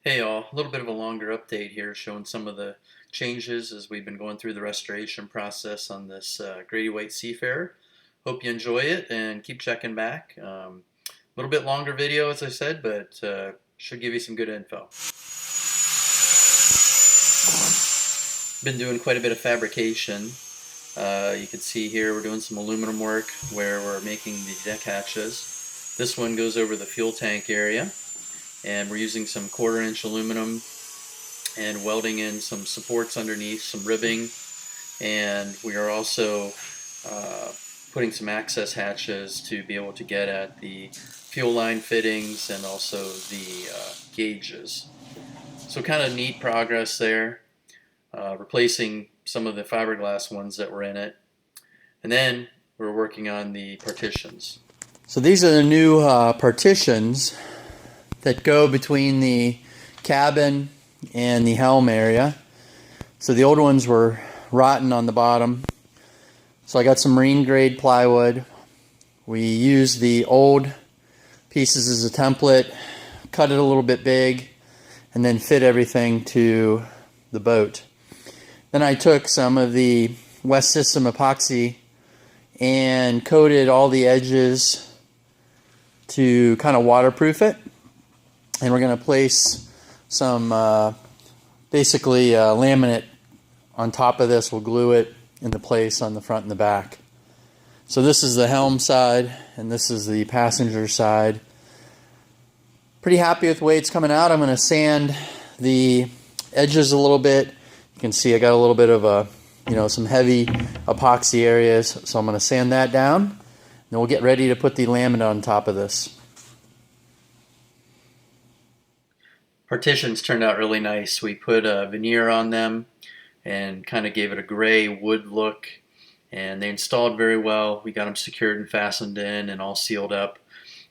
Hey all, a little bit of a longer update here showing some of the changes as we've been going through the restoration process on this Grady White Seafarer. Hope you enjoy it and keep checking back. A little bit longer video as I said, but should give you some good info. Been doing quite a bit of fabrication. You can see here we're doing some aluminum work where we're making the deck hatches. This one goes over the fuel tank area, and we're using some 1/4-inch aluminum and welding in some supports underneath, some ribbing, and we are also putting some access hatches to be able to get at the fuel line fittings and also the gauges. So kind of neat progress there, replacing some of the fiberglass ones that were in it, and then we're working on the partitions. So these are the new partitions that go between the cabin and the helm area. So the old ones were rotten on the bottom. So I got some marine grade plywood. We used the old pieces as a template, cut it a little bit big, and then fit everything to the boat. Then I took some of the West System epoxy and coated all the edges to kind of waterproof it. And we're going to place some basically laminate on top of this. We'll glue it into place on the front and the back. So this is the helm side and this is the passenger side. Pretty happy with the way it's coming out. I'm going to sand the edges a little bit. You can see I got a little bit of some heavy epoxy areas, so I'm going to sand that down. Then we'll get ready to put the laminate on top of this. Partitions turned out really nice. We put a veneer on them and kind of gave it a gray wood look, and they installed very well. We got them secured and fastened in and all sealed up.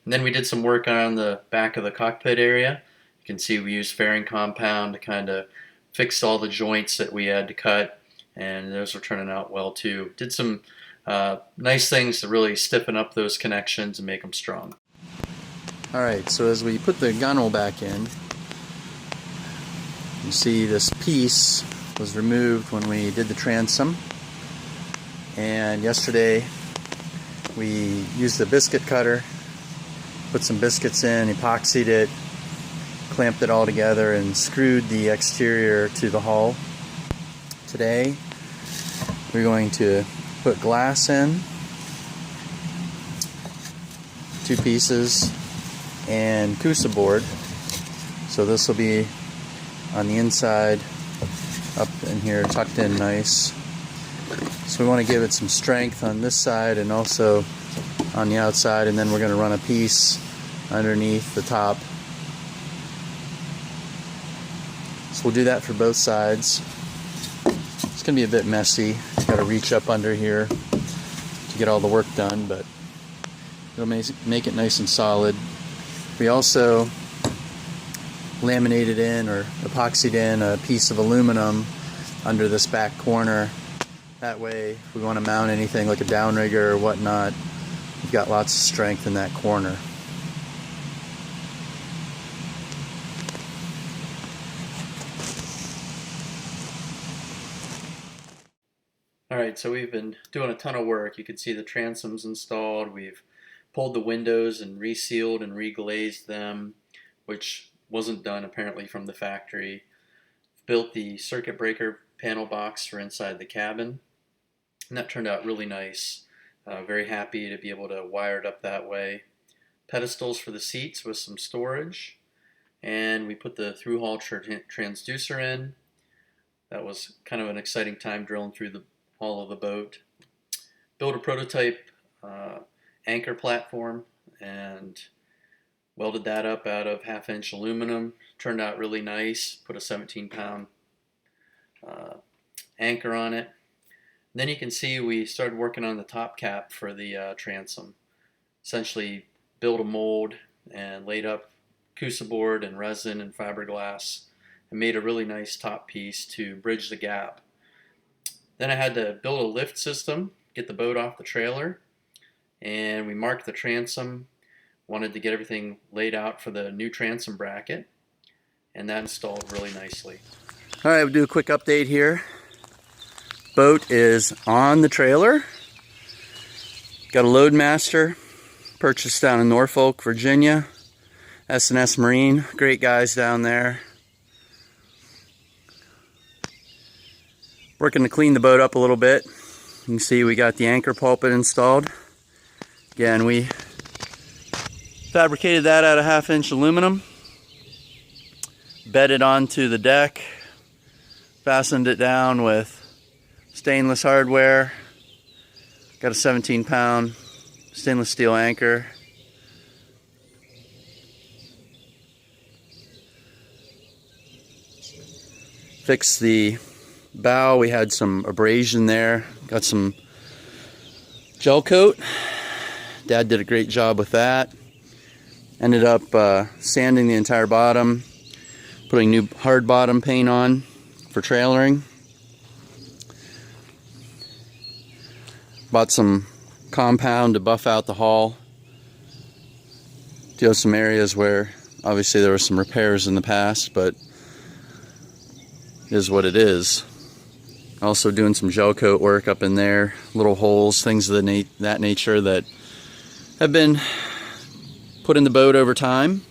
And then we did some work on the back of the cockpit area. You can see we used fairing compound to kind of fix all the joints that we had to cut, and those were turning out well too. Did some nice things to really stiffen up those connections and make them strong. Alright, so as we put the gunnel back in, you see this piece was removed when we did the transom, and yesterday we used the biscuit cutter, put some biscuits in, epoxied it, clamped it all together, and screwed the exterior to the hull. Today we're going to put glass in, 2 pieces, and Cusa board. So this will be on the inside, up in here, tucked in nice. So we want to give it some strength on this side and also on the outside, and then we're going to run a piece underneath the top. So we'll do that for both sides. It's going to be a bit messy. Got to reach up under here to get all the work done, but it'll make it nice and solid. We also laminated in or epoxied in a piece of aluminum under this back corner. That way, if we want to mount anything like a downrigger or whatnot, we've got lots of strength in that corner. Alright, so we've been doing a ton of work. You can see the transoms installed. We've pulled the windows and resealed and reglazed them, which wasn't done apparently from the factory. Built the circuit breaker panel box for inside the cabin, and that turned out really nice. Very happy to be able to wire it up that way. Pedestals for the seats with some storage, and we put the through-hull transducer in. That was kind of an exciting time drilling through the hull of the boat. Built a prototype anchor platform and welded that up out of 1/2-inch aluminum. Turned out really nice. Put a 17-pound anchor on it. And then you can see we started working on the top cap for the transom. Essentially built a mold and laid up Cusa board and resin and fiberglass and made a really nice top piece to bridge the gap. Then I had to build a lift system, get the boat off the trailer, and we marked the transom. Wanted to get everything laid out for the new transom bracket. and that installed really nicely. All right, we'll do a quick update here. Boat is on the trailer. Got a Loadmaster, purchased down in Norfolk, Virginia. S&S Marine, great guys down there. Working to clean the boat up a little bit. You can see we got the anchor pulpit installed. Again, we fabricated that out of 1/2-inch aluminum, bedded onto the deck, fastened it down with stainless hardware. Got a 17-pound stainless steel anchor. Fixed the bow. We had some abrasion there. Got some gel coat. Dad did a great job with that. Ended up sanding the entire bottom, putting new hard bottom paint on for trailering. Bought some compound to buff out the hull. Do have some areas where obviously there were some repairs in the past, but it is what it is. Also doing some gel coat work up in there, little holes, things of that nature that have been put in the boat over time.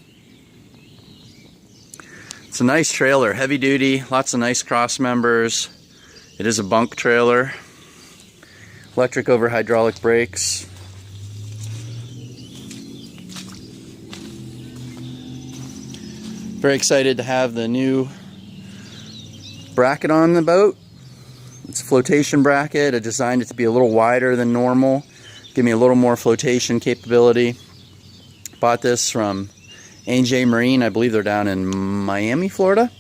It's a nice trailer, heavy duty, lots of nice cross members. It is a bunk trailer. Electric over hydraulic brakes. Very excited to have the new bracket on the boat. It's a flotation bracket. I designed it to be a little wider than normal, give me a little more flotation capability. Bought this from A&J Marine. I believe they're down in Miami, Florida.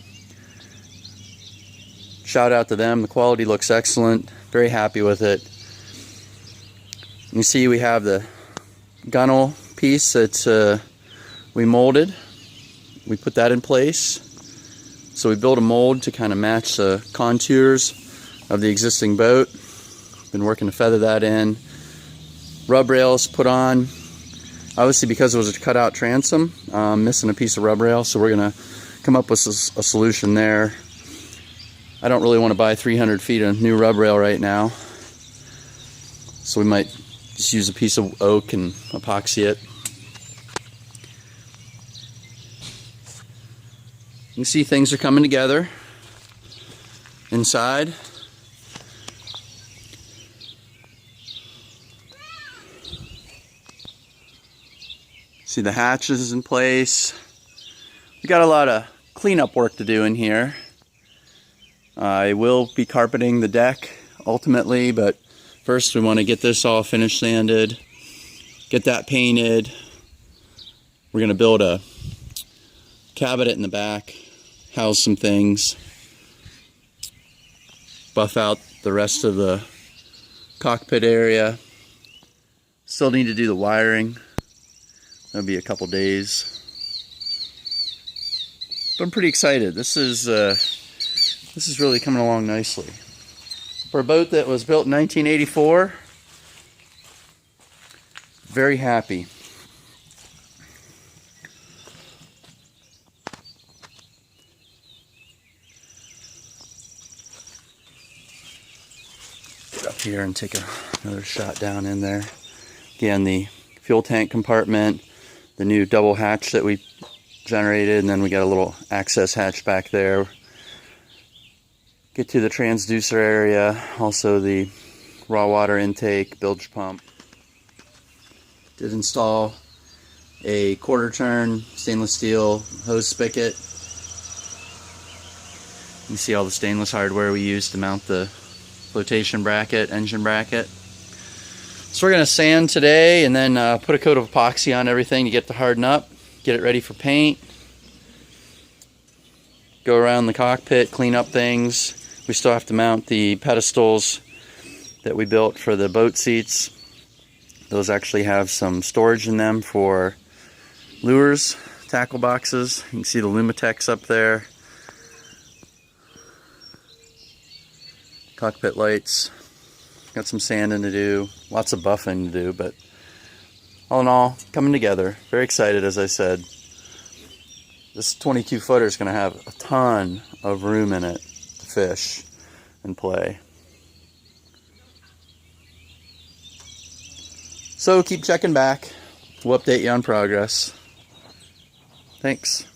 Shout out to them. The quality looks excellent. Very happy with it. You see we have the gunnel piece that we molded. We put that in place. So we built a mold to kind of match the contours of the existing boat. Been working to feather that in. Rub rails put on. Obviously, because it was a cutout transom, missing a piece of rub rail, so we're gonna come up with a solution there. I don't really want to buy 300 feet of new rub rail right now, so we might just use a piece of oak and epoxy it. You can see things are coming together inside. See the hatches in place. We got a lot of cleanup work to do in here. I will be carpeting the deck ultimately, but first we want to get this all finish sanded, get that painted. We're going to build a cabinet in the back, house some things, buff out the rest of the cockpit area. Still need to do the wiring. That'll be a couple days. But I'm pretty excited. This is really coming along nicely. For a boat that was built in 1984, very happy. Get up here and take another shot down in there. Again, the fuel tank compartment, the new double hatch that we generated, and then we got a little access hatch back there. Get to the transducer area, also the raw water intake, bilge pump. Did install a quarter turn stainless steel hose spigot. You see all the stainless hardware we used to mount the flotation bracket, engine bracket. So we're going to sand today and then put a coat of epoxy on everything to get it to harden up, get it ready for paint. Go around the cockpit, clean up things. We still have to mount the pedestals that we built for the boat seats. Those actually have some storage in them for lures, tackle boxes. You can see the Lumatex up there. Cockpit lights. Got some sanding to do, lots of buffing to do, but all in all, coming together. Very excited, as I said. this 22 footer is going to have a ton of room in it to fish and play. So keep checking back. We'll update you on progress. Thanks.